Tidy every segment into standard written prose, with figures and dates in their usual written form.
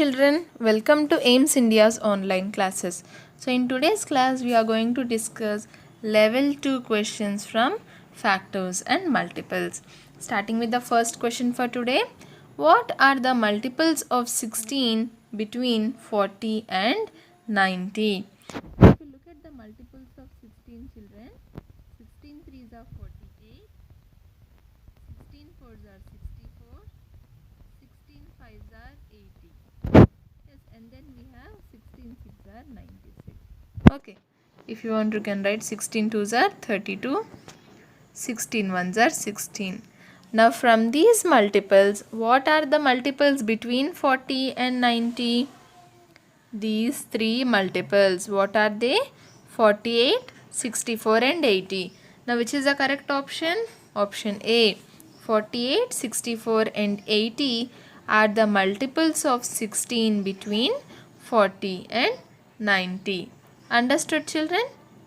children, welcome to AIMS India's online classes. So in today's class we are going to discuss level 2 questions from factors and multiples. Starting with the first question for today. What are the multiples of 16 between 40 and 90? If you look at the multiples of 16, children, 16 threes are 48, 16 fours are 64, 16 fives are 80. Yes, and then we have 16 six are 96. Okay, if you want you can write 16 twos are 32, 16 ones are 16. Now from these multiples, what are the multiples between 40 and 90? These three multiples, what are they? 48, 64 and 80. Now which is the correct option? Option A. 48, 64 and 80 are the multiples of 16 between 40 and 90. Understood, children?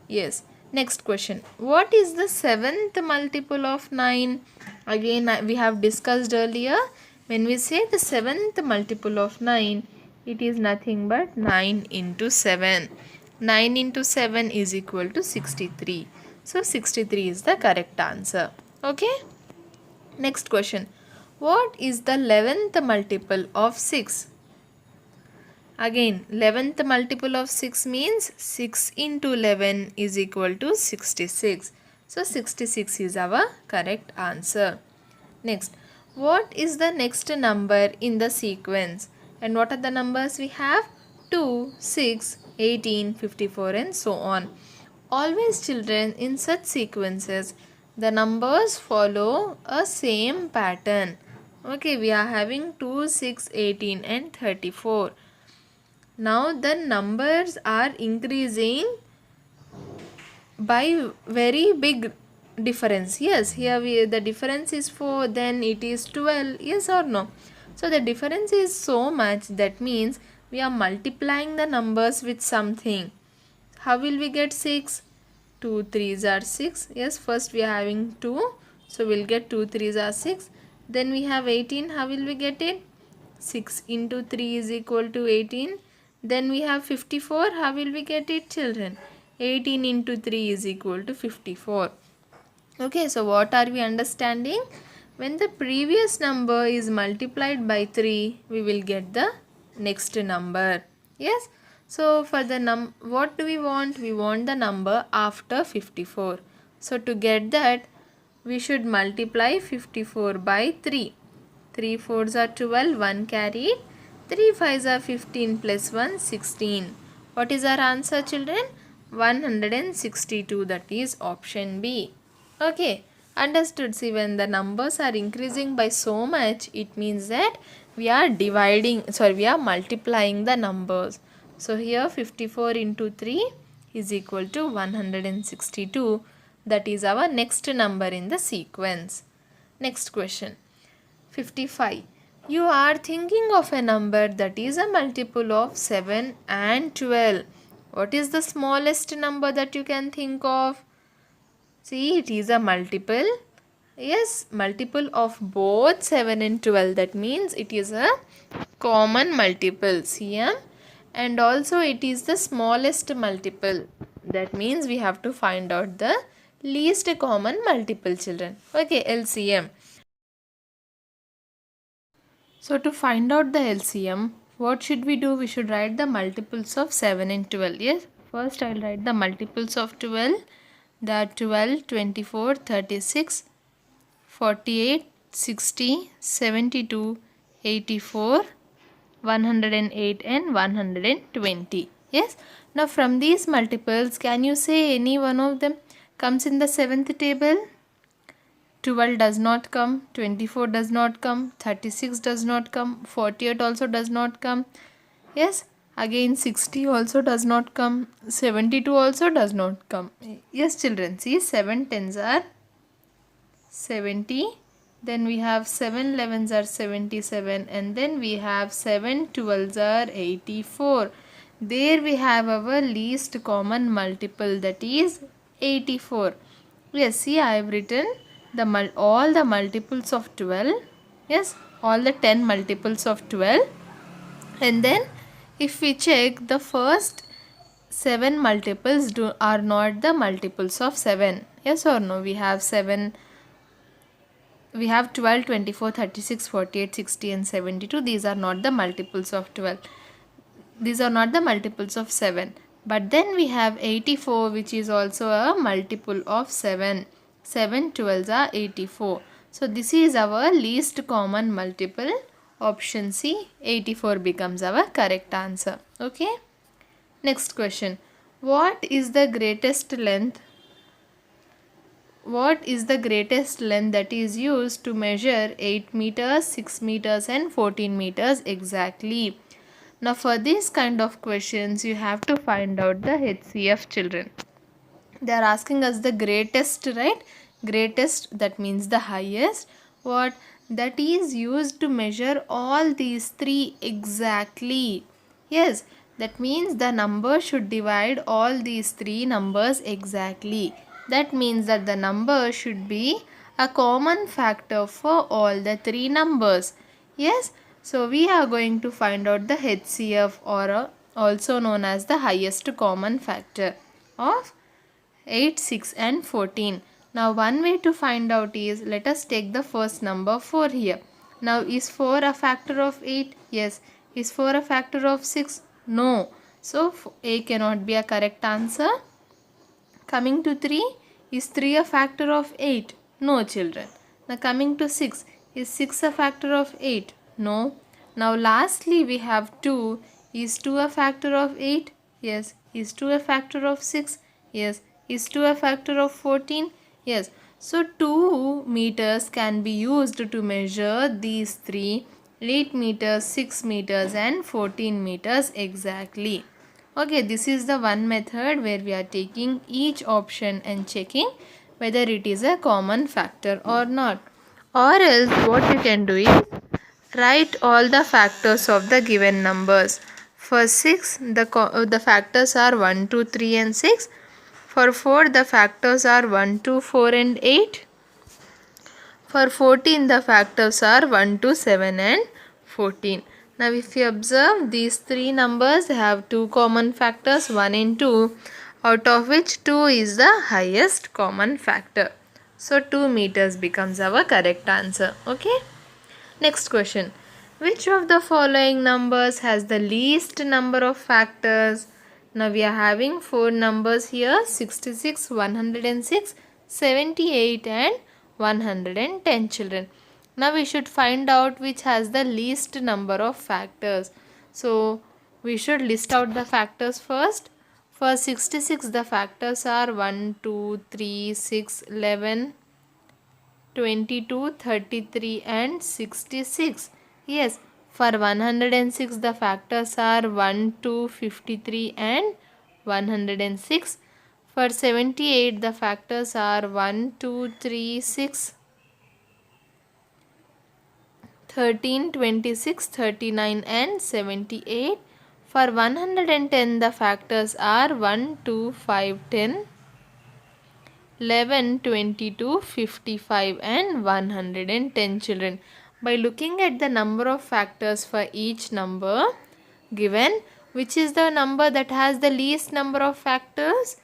Yes. Next question. What is the seventh multiple of 9? Again, we have discussed earlier. When we say the seventh multiple of 9, it is nothing but 9 into 7. 9 into 7 is equal to 63. So 63 is the correct answer. Okay. Next question. What is the 11th multiple of 6? Again, 11th multiple of 6 means 6 into 11 is equal to 66. So 66 is our correct answer. Next, what is the next number in the sequence? And what are the numbers we have? 2, 6, 18, 54 and so on. Always, children, in such sequences, the numbers follow a same pattern. Okay, we are having 2, 6, 18 and 34. Now the numbers are increasing by very big difference. Yes, here the difference is 4, then it is 12. Yes or no? So the difference is so much, that means we are multiplying the numbers with something. How will we get 6? 2 3s are 6. Yes, first we are having 2. So we'll get 2 3s are 6. Then we have 18. How will we get it? 6 into 3 is equal to 18. Then we have 54. How will we get it, children? 18 into 3 is equal to 54. Okay, so what are we understanding? When the previous number is multiplied by 3, we will get the next number. Yes. So for the what do we want? We want the number after 54. So to get that, we should multiply 54 by 3. 3 fours are 12, 1 carried. 3 fives are 15 plus 1, 16. What is our answer, children? 162, that is option B. Okay, understood. See, when the numbers are increasing by so much, it means that we are multiplying the numbers. So here 54 into 3 is equal to 162. That is our next number in the sequence. Next question. 55. You are thinking of a number that is a multiple of 7 and 12. What is the smallest number that you can think of? See, it is a multiple. Yes, multiple of both 7 and 12. That means it is a common multiple, CM. And also it is the smallest multiple. That means we have to find out the least common multiple, children. Okay, LCM. So to find out the LCM, what should we do? We should write the multiples of 7 and 12. Yes, first I will write the multiples of 12. That 12, 24, 36, 48, 60, 72, 84, 108 and 120. Yes. Now from these multiples, can you say any one of them comes in the 7th table? 12 does not come, 24 does not come, 36 does not come, 48 also does not come. Yes, again 60 also does not come, 72 also does not come. Yes, children, see, 7 tens are 70, then we have 7 11s are 77, and then we have 7 12s are 84. There we have our least common multiple, that is 84. Yes, see, I have written all the multiples of 12. Yes, all the 10 multiples of 12, And then if we check, the first 7 multiples are not the multiples of 7. Yes or no? We have 7, we have 12, 24, 36, 48, 60 and 72. These are not the multiples of 12. These are not the multiples of 7. But then we have 84, which is also a multiple of 7. 7 12s are 84. So this is our least common multiple. Option C, 84 becomes our correct answer. Okay. Next question. What is the greatest length? What is the greatest length that is used to measure 8 meters, 6 meters and 14 meters exactly? Now for these kind of questions, you have to find out the HCF, children. They are asking us the greatest, right? Greatest, that means the highest. What? That is used to measure all these three exactly. Yes, that means the number should divide all these three numbers exactly. That means that the number should be a common factor for all the three numbers. Yes, so we are going to find out the HCF, or also known as the highest common factor of 8, 6 and 14. Now one way to find out is, let us take the first number 4 here. Now is 4 a factor of 8? Yes. Is 4 a factor of 6? No. So A cannot be a correct answer. Coming to 3, is 3 a factor of 8? No, children. Now coming to 6, is 6 a factor of 8? No. Now lastly we have 2, is 2 a factor of 8? Yes. Is 2 a factor of 6? Yes. Is 2 a factor of 14? Yes. So 2 meters can be used to measure these three: 8 meters, 6 meters and 14 meters exactly. Okay, this is the one method where we are taking each option and checking whether it is a common factor or not. Or else what you can do is write all the factors of the given numbers. For 6, the factors are 1, 2, 3 and 6. For 4, the factors are 1, 2, 4 and 8. For 14, the factors are 1, 2, 7 and 14. Now if you observe, these three numbers have two common factors, 1 and 2, out of which 2 is the highest common factor. So 2 meters becomes our correct answer. Okay. Next question. Which of the following numbers has the least number of factors? Now we are having 4 numbers here: 66, 106, 78 and 110, children. Now we should find out which has the least number of factors. So we should list out the factors first. For 66, the factors are 1, 2, 3, 6, 11, 22, 33 and 66. Yes, for 106 the factors are 1, 2, 53 and 106. For 78 the factors are 1, 2, 3, 6, 13, 26, 39 and 78. For 110 the factors are 1, 2, 5, 10, 11, 22, 55 and 110, children. By looking at the number of factors for each number given, which is the number that has the least number of factors?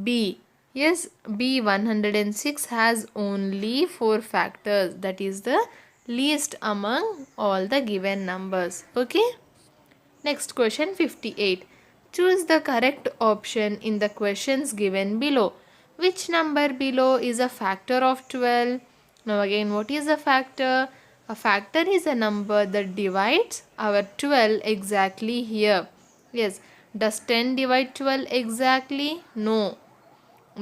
B. Yes, B, 106 has only 4 factors. That is the least among all the given numbers. Okay. Next question, 58. Choose the correct option in the questions given below. Which number below is a factor of 12? Now again, what is a factor? A factor is a number that divides our 12 exactly here. Yes. Does 10 divide 12 exactly? No.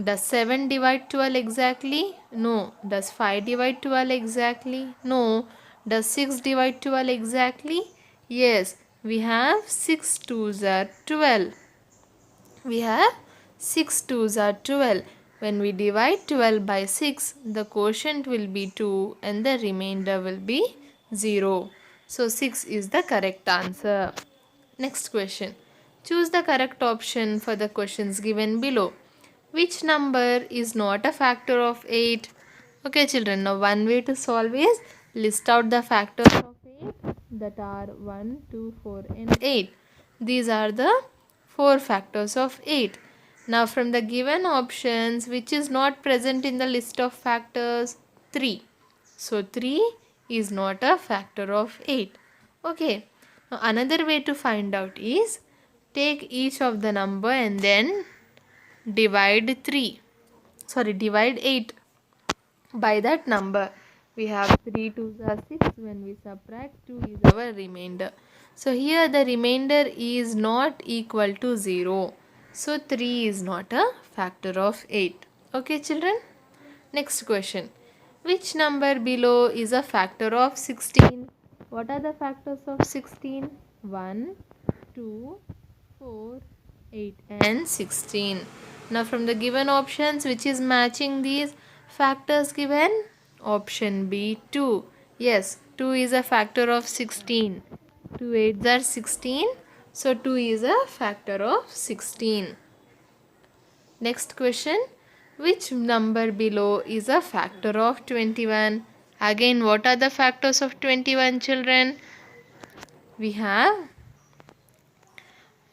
Does 7 divide 12 exactly? No. Does 5 divide 12 exactly? No. Does 6 divide 12 exactly? Yes. We have 6 2s are 12. We have 6 2s are 12. When we divide 12 by 6, the quotient will be 2 and the remainder will be 0. So 6 is the correct answer. Next question. Choose the correct option for the questions given below. Which number is not a factor of 8? Okay, children, now one way to solve is list out the factors of 8, that are 1, 2, 4 and 8. These are the 4 factors of 8. Now from the given options, which is not present in the list of factors? 3. So 3 is not a factor of 8. Okay. Now another way to find out is take each of the number and then divide 8 by that number. We have 3 2s are 6. When we subtract, 2 is our remainder. So here the remainder is not equal to 0. So 3 is not a factor of 8. Okay children. Next question. Which number below is a factor of 16? What are the factors of 16? 1, 2, 4, 8 and 16. Now from the given options, which is matching these factors given? Option B, 2. Yes, 2 is a factor of 16. 2 8s are 16. So 2 is a factor of 16. Next question. Which number below is a factor of 21? Again, what are the factors of 21 children? We have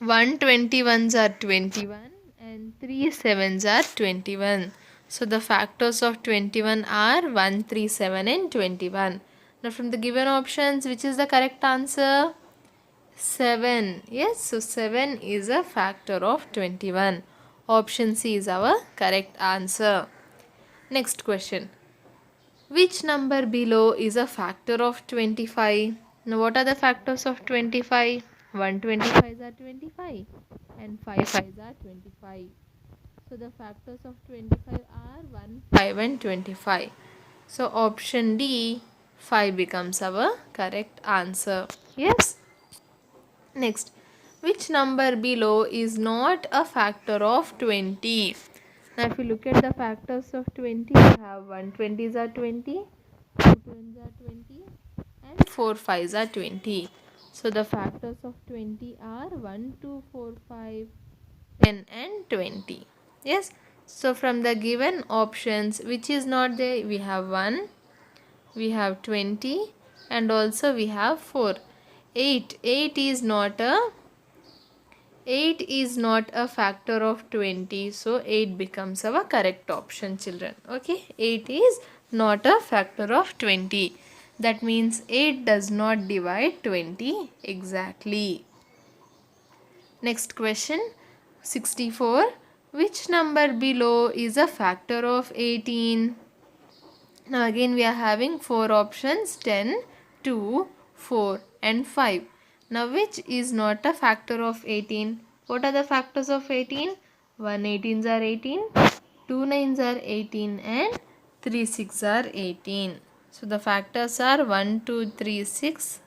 121s are 21 and 3 7s are 21. So the factors of 21 are 1, 3, 7 and 21. Now from the given options, which is the correct answer? 7. Yes, so 7 is a factor of 21. Option C is our correct answer. Next question. Which number below is a factor of 25? Now what are the factors of 25? 125s are 25 and 5 5s are 25. So the factors of 25 are 1, 5 and 25. So option D, 5 becomes our correct answer. Yes. Next, which number below is not a factor of 20? Now if you look at the factors of 20, we have 120s are 20, 2 10s are 20 and 4 5s are 20. So the factors of 20 are 1, 2, 4, 5, 10 and 20. Yes. So from the given options, which is not there, we have 1, we have 20 and also we have 4. 8 is not a factor of 20. So 8 becomes our correct option children. Okay. 8 is not a factor of 20. That means 8 does not divide 20 exactly. Next question. 64. Which number below is a factor of 18? Now again we are having 4 options, 10, 2, 4 and 5. Now which is not a factor of 18? What are the factors of 18? 1 18s are 18, 2 9s are 18 and 3 6 are 18. So the factors are 1, 2, 3, 6,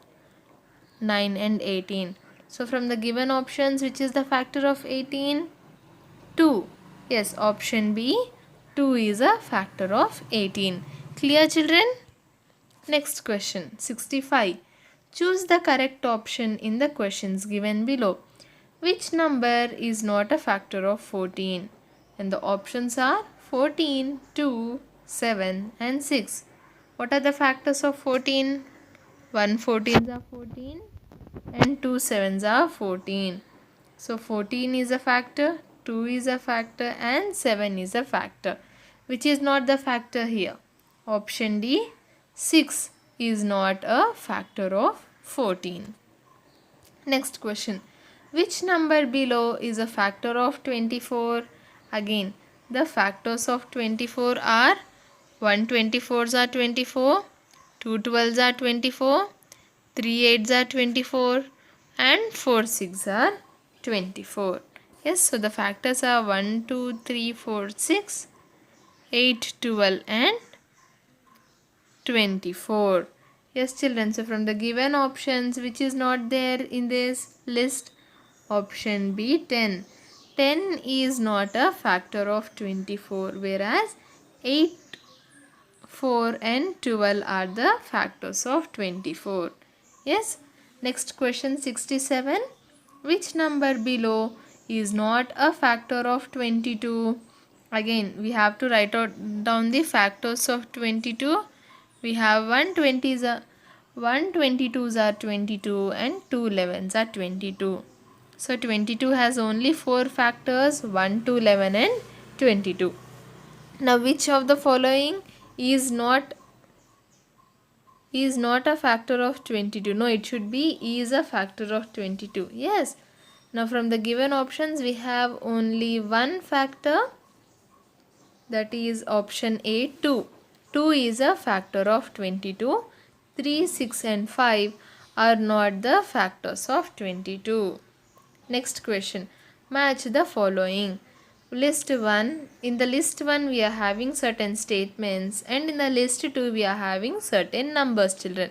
9 and 18. So from the given options, which is the factor of 18? 2. Yes, option B, 2 is a factor of 18. Clear children? Next question, 65. Choose the correct option in the questions given below. Which number is not a factor of 14? And the options are 14, 2, 7 and 6. What are the factors of 14? 1 14s are 14 and 2 7s are 14. So 14 is a factor, 2 is a factor and 7 is a factor. Which is not the factor here? Option D, 6 is not a factor of 14. Next question. Which number below is a factor of 24? Again, the factors of 24 are 1 24s are 24, 2 12s are 24, 3 8s are 24 and 4 6 are 24. Yes, so the factors are 1, 2, 3, 4, 6, 8, 12 and 24. Yes children, so from the given options, which is not there in this list? Option B, 10. 10 is not a factor of 24, whereas 8, 4 and 12 are the factors of 24. Yes. Next question, 67. Which number below is not a factor of 22? Again, we have to write down the factors of 22. We have 120s 122s are 22 and 2 11s are 22. So 22 has only 4 factors, 1 to 11 and 22. Now which of the following is not a factor of 22? No, it should be is a factor of 22. Yes. Now from the given options we have only one factor, that is option A, 2. 2 is a factor of 22. 3, 6 and 5 are not the factors of 22. Next question. Match the following. List 1. In the list 1 we are having certain statements, and in the list 2 we are having certain numbers, children.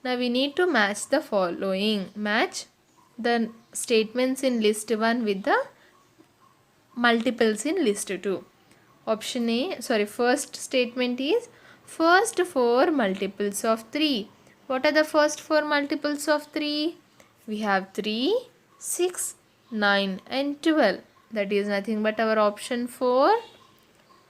Now we need to match the following. Match the statements in list 1 with the multiples in list 2. Option A, first statement is first 4 multiples of 3. What are the first 4 multiples of 3? We have 3, 6, 9 and 12. That is nothing but our option 4.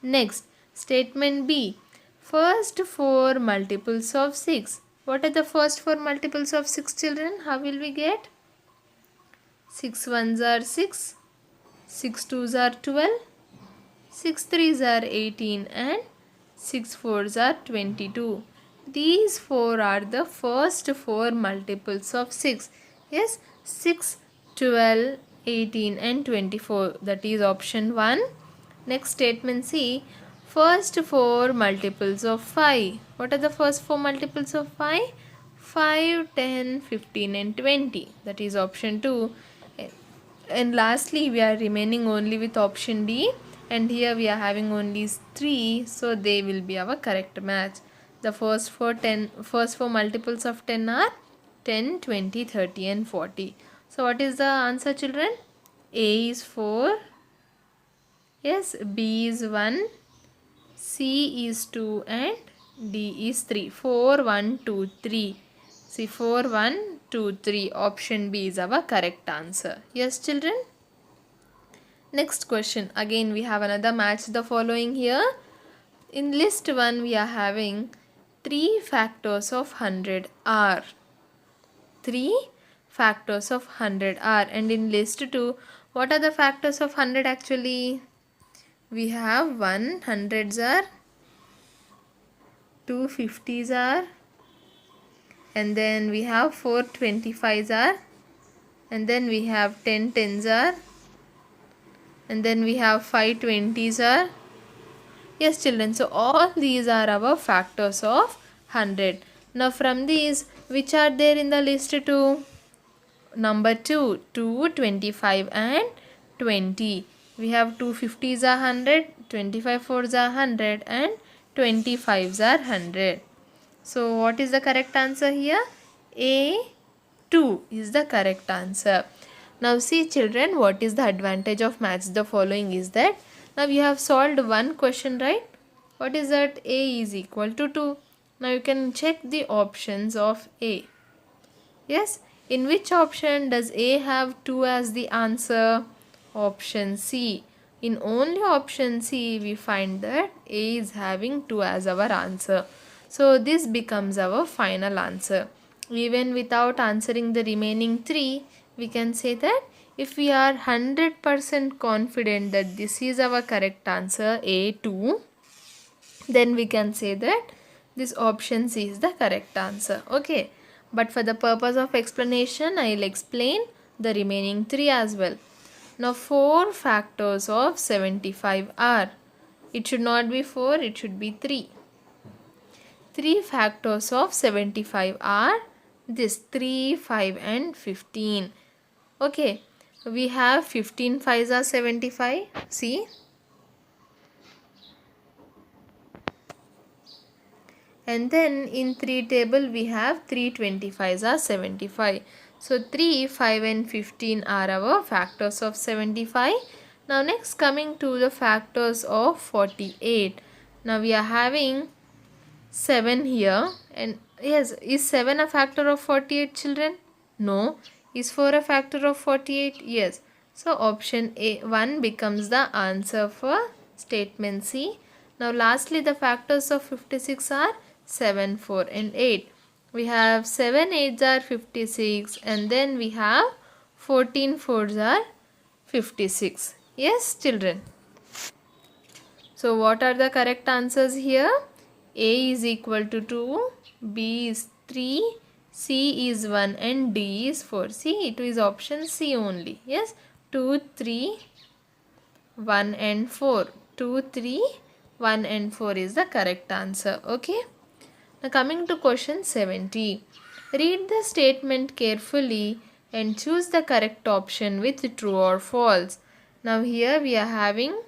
Next, statement B. First 4 multiples of 6. What are the first 4 multiples of 6, children? How will we get? 6 ones are 6, 6 twos are 12, 6 threes are 18 and 6 fours are 22. These 4 are the first 4 multiples of 6. Yes, 6, 12, 18 and 24. That is option 1. Next statement C. First 4 multiples of 5. What are the first 4 multiples of 5? 5, 10, 15 and 20. That is option 2. And lastly we are remaining only with option D, and here we are having only 3, so they will be our correct match. The first 4 multiples of 10 are 10, 20, 30 and 40. So what is the answer, children? A is 4, yes, B is 1, C is 2 and D is 3. 4, 1, 2, 3. See, 4, 1, 2, 3. Option B is our correct answer. Yes, children? Next question. Again, we have another match the following here. In list 1, we are having 3 factors of 100 are. 3 factors of 100 are. And in list 2, what are the factors of 100 actually? We have 100s are, 250s are, and then we have 425s are, and then we have 10 10s are, and then we have 520s are. Yes, children, so all these are our factors of 100. Now from these, which are there in the list 2? Number 2, 2, 25 and 20. We have 250s are 100, 25 fours are 100 and 25s are 100. So what is the correct answer here? A, 2 is the correct answer. Now see, children, what is the advantage of match the following is that now you have solved one question, right? What is that? A is equal to 2. Now you can check the options of A. Yes, in which option does A have 2 as the answer? Option C. In only option C we find that A is having 2 as our answer. So this becomes our final answer. Even without answering the remaining 3, we can say that if we are 100% confident that this is our correct answer, A2, then we can say that this option C is the correct answer. Okay. But for the purpose of explanation, I will explain the remaining 3 as well. Now 4 factors of 75 are. It should not be 4, it should be 3. 3 factors of 75 are this 3, 5 and 15. Okay, we have 15 5s are 75. See. And then in 3 table we have 3 25s are 75. So 3, 5 and 15 are our factors of 75. Now next coming to the factors of 48. Now we are having 7 here, and yes, is 7 a factor of 48, children? No. Is 4 a factor of 48? Yes. So option A 1 becomes the answer for statement C. Now lastly the factors of 56 are 7, 4 and 8. We have 7 8s are 56 and then we have 14 4s are 56. Yes, children. So what are the correct answers here? A is equal to 2, B is 3, C is 1 and D is 4. See, it is option C only. Yes, 2, 3, 1 and 4. 2, 3, 1 and 4 is the correct answer. Okay. Now coming to question 70. Read the statement carefully and choose the correct option with true or false. Now here we are having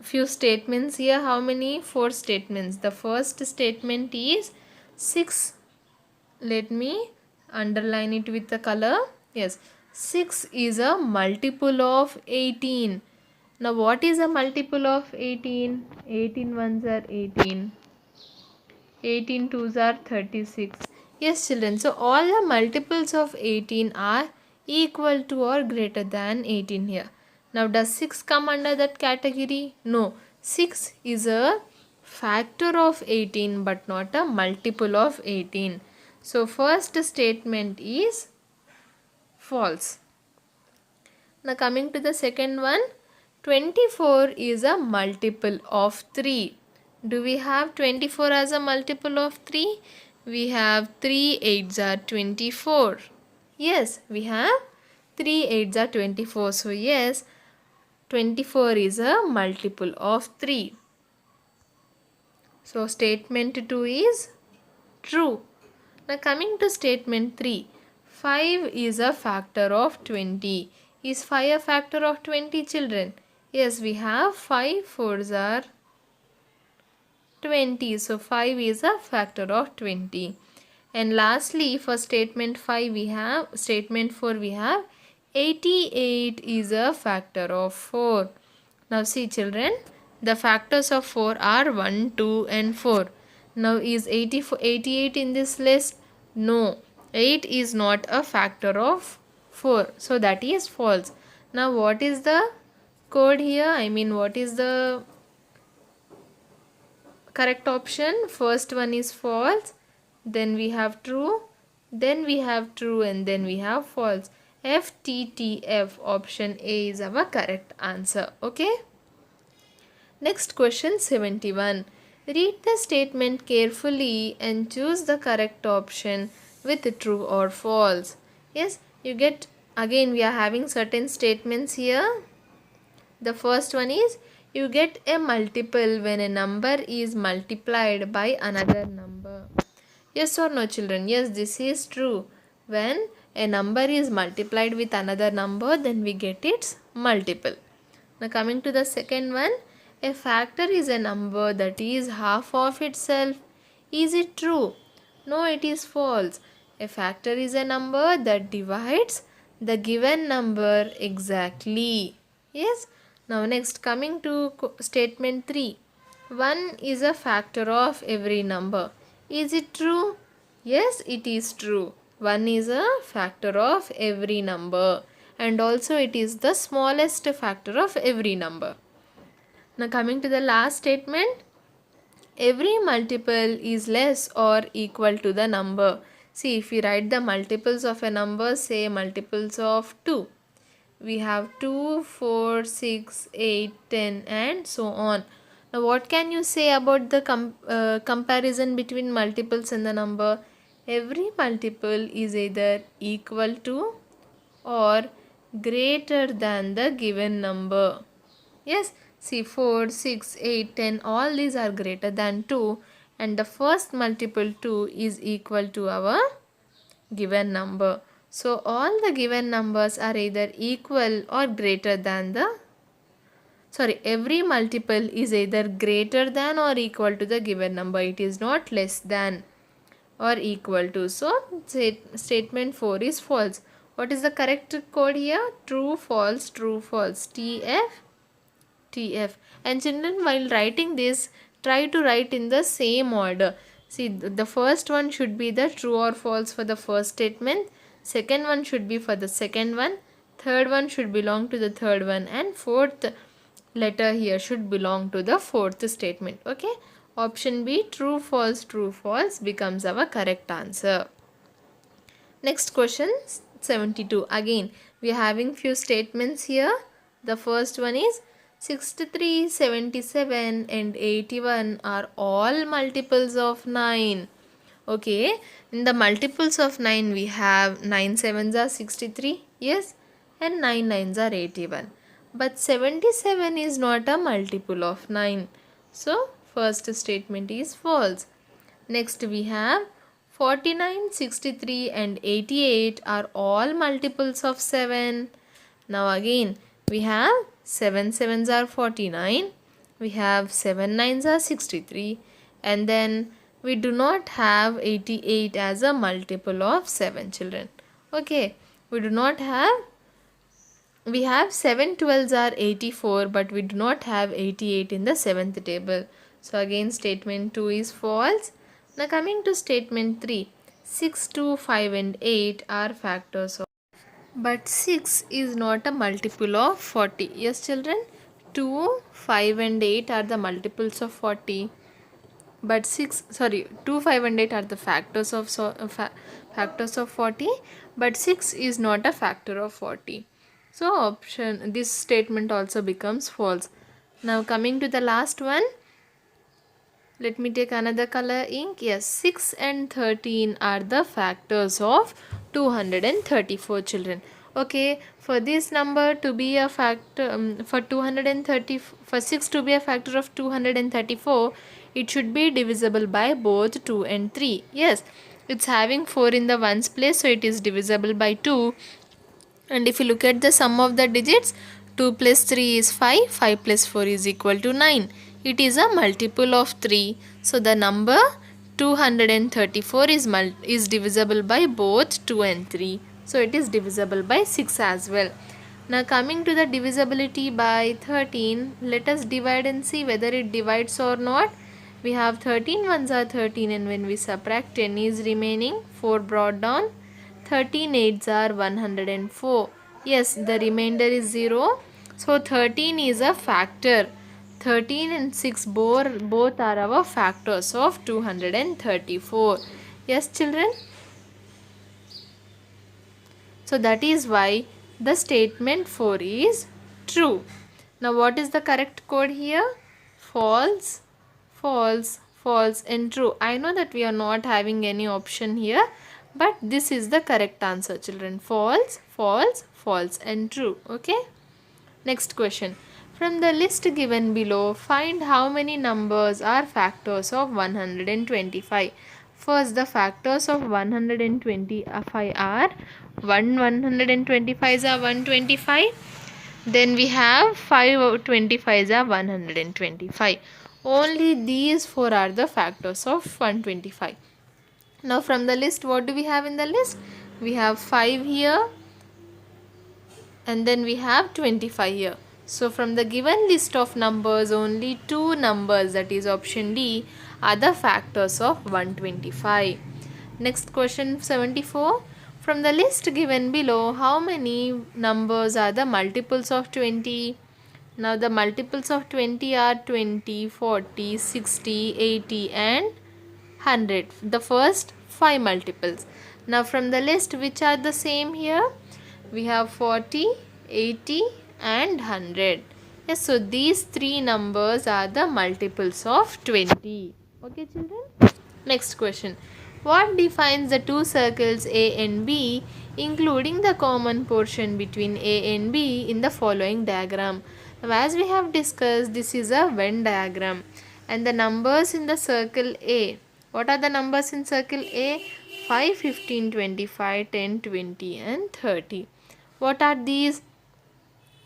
few statements here. How many? 4 statements. The first statement is 6. Let me underline it with the color. Yes, 6 is a multiple of 18. Now what is a multiple of 18? 18 ones are 18. 18 twos are 36. Yes, children. So all the multiples of 18 are equal to or greater than 18 here. Now does 6 come under that category? No. 6 is a factor of 18 but not a multiple of 18. So first statement is false. Now coming to the second one, 24 is a multiple of 3. Do we have 24 as a multiple of 3? We have 3 8s are 24. Yes, we have 3 8s are 24. So yes, 24 is a multiple of 3. So statement 2 is true. Now coming to statement 3. 5 is a factor of 20. Is 5 a factor of 20, children? Yes, we have 5 4s are 20. So 5 is a factor of 20. And lastly, for statement 4 we have 88 is a factor of 4. Now see, children, the factors of 4 are 1, 2 and 4. Now is 88 in this list? No. 8 is not a factor of 4. So that is false. Now what is the code here? I mean, what is the correct option? First one is false, then we have true, then we have true and then we have false. FTTF, option A is our correct answer. Okay. Next question 71. Read the statement carefully and choose the correct option with true or false. Yes, you get, again we are having certain statements here. The first one is, you get a multiple when a number is multiplied by another number. Yes or no, children? Yes, this is true. When a number is multiplied with another number, then we get its multiple. Now coming to the second one, a factor is a number that is half of itself. Is it true? No, it is false. A factor is a number that divides the given number exactly. Yes. Now next, coming to statement 3. 1 is a factor of every number. Is it true? Yes, it is true. 1 is a factor of every number and also it is the smallest factor of every number. Now coming to the last statement, every multiple is less or equal to the number. See, if we write the multiples of a number, say multiples of 2. We have 2, 4, 6, 8, 10 and so on. Now what can you say about the comparison between multiples and the number? Every multiple is either equal to or greater than the given number. Yes, see, 4, 6, 8, 10, all these are greater than 2 and the first multiple 2 is equal to our given number. So all the given numbers are either equal or greater than every multiple is either greater than or equal to the given number. It is not less than or equal to. So statement 4 is false. What is the correct code here? True, false, true, false. TF, TF. And children, while writing this, try to write in the same order. See, the first one should be the true or false for the first statement. Second one should be for the second one. Third one should belong to the third one. And fourth letter here should belong to the fourth statement. Okay. Option B, true, false becomes our correct answer. Next question 72. Again, we are having few statements here. The first one is 63, 77 and 81 are all multiples of 9. Okay, in the multiples of 9 we have 9 sevens are 63, yes, and 9 nines are 81. But 77 is not a multiple of 9. So, first statement is false. Next we have 49, 63 and 88 are all multiples of 7. Now again we have 7 sevens are 49, we have 7 nines are 63, and then we do not have 88 as a multiple of 7, children. Okay, we do not have, we have 7 12s are 84, but we do not have 88 in the 7th table. So again statement 2 is false. Now coming to statement 3, 6, 2, 5 and 8 are factors of, but 6 is not a multiple of 40. Yes children, 2, 5 and 8 are the multiples of 40. But 2, 5 and 8 are the factors of factors of 40, but 6 is not a factor of 40. So this statement also becomes false. Now coming to the last one, let me take another color ink. Yes, 6 and 13 are the factors of 234, children. Okay, for this number to be a factor, for 230, for 6 to be a factor of 234, it should be divisible by both 2 and 3. Yes, it's having 4 in the ones place, so it is divisible by 2. And if you look at the sum of the digits, 2 plus 3 is 5, 5 plus 4 is equal to 9. It is a multiple of 3. So the number 234 is divisible by both 2 and 3. So it is divisible by 6 as well. Now coming to the divisibility by 13, let us divide and see whether it divides or not. We have 13 ones are 13, and when we subtract 10 is remaining, 4 brought down. 13 eights are 104. Yes, the remainder is 0. So 13 is a factor. 13 and 6 both are our factors of 234. Yes children. So that is why the statement 4 is true. Now what is the correct code here? False, false, false and true. I know that we are not having any option here, but this is the correct answer, children. False, false, false and true. Okay. Next question. From the list given below, find how many numbers are factors of 125. First, the factors of 125 are 125s are 125. Then we have 5 25s are 125. Only these 4 are the factors of 125. Now from the list, what do we have in the list? We have 5 here and then we have 25 here. So from the given list of numbers, only 2 numbers, that is option D, are the factors of 125. Next question 74. From the list given below, how many numbers are the multiples of 20? Now the multiples of 20 are 20, 40, 60, 80 and 100. The first 5 multiples. Now from the list, which are the same here? We have 40, 80 and 100. Yes, so these 3 numbers are the multiples of 20. Okay children. Next question. What defines the two circles A and B, including the common portion between A and B in the following diagram? Now as we have discussed, this is a Venn diagram and the numbers in the circle A. What are the numbers in circle A? 5, 15, 25, 10, 20 and 30. What are these?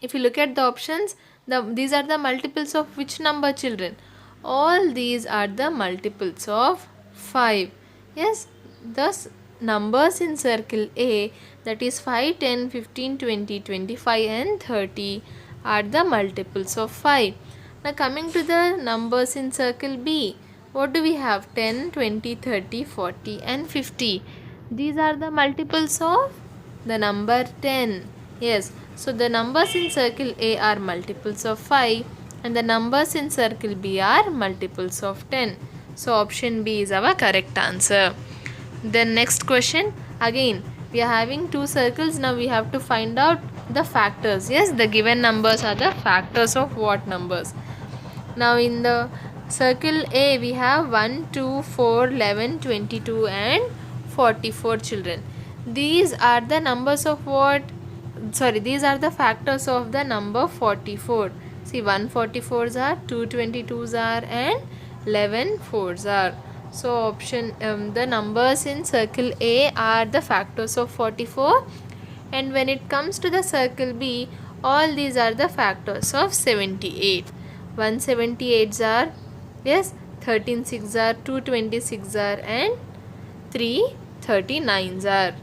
If you look at the options, these are the multiples of which number, children? All these are the multiples of 5. Yes, thus numbers in circle A, that is 5, 10, 15, 20, 25 and 30 are the multiples of 5. Now coming to the numbers in circle B, what do we have? 10, 20, 30, 40 and 50. These are the multiples of the number 10. Yes, so the numbers in circle A are multiples of 5 and the numbers in circle B are multiples of 10. So option B is our correct answer. Then next question, again we are having two circles. Now we have to find out the factors. Yes, the given numbers are the factors of what numbers. Now in the circle A we have 1, 2, 4, 11, 22 and 44 children. These are the numbers of what? Sorry, these are the factors of the number 44. See, 144s are, 222s are and 11 4s are. So option the numbers in circle A are the factors of 44, and when it comes to the circle B, all these are the factors of 78. 178s are, yes, 13 6 are, 226 are and 339s are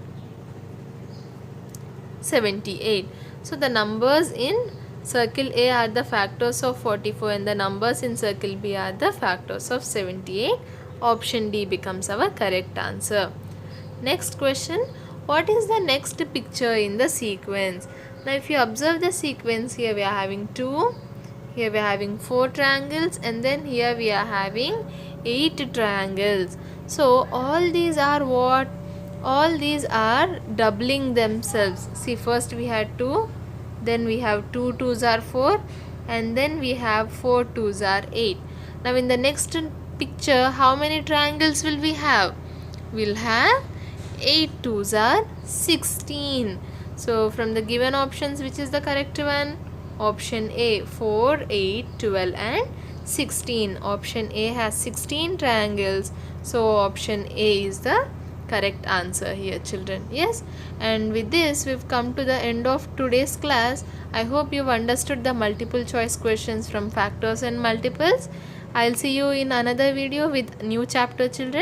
78. So the numbers in circle A are the factors of 44 and the numbers in circle B are the factors of 78. Option D becomes our correct answer. Next question, what is the next picture in the sequence? Now if you observe the sequence, here we are having 2, here we are having 4 triangles, and then here we are having 8 triangles. So all these are what? All these are doubling themselves. See, first we had 2, then we have 2 2s are 4, and then we have 4 2s are 8. Now in the next picture, how many triangles will we have? We'll have 8 2s are 16. So from the given options, which is the correct one? Option A, 4, 8, 12 and 16. Option A has 16 triangles. So option A is the correct answer here, children. Yes, and with this we've come to the end of today's class. I hope you've understood the multiple choice questions from factors and multiples. I'll see you in another video with new chapter, children.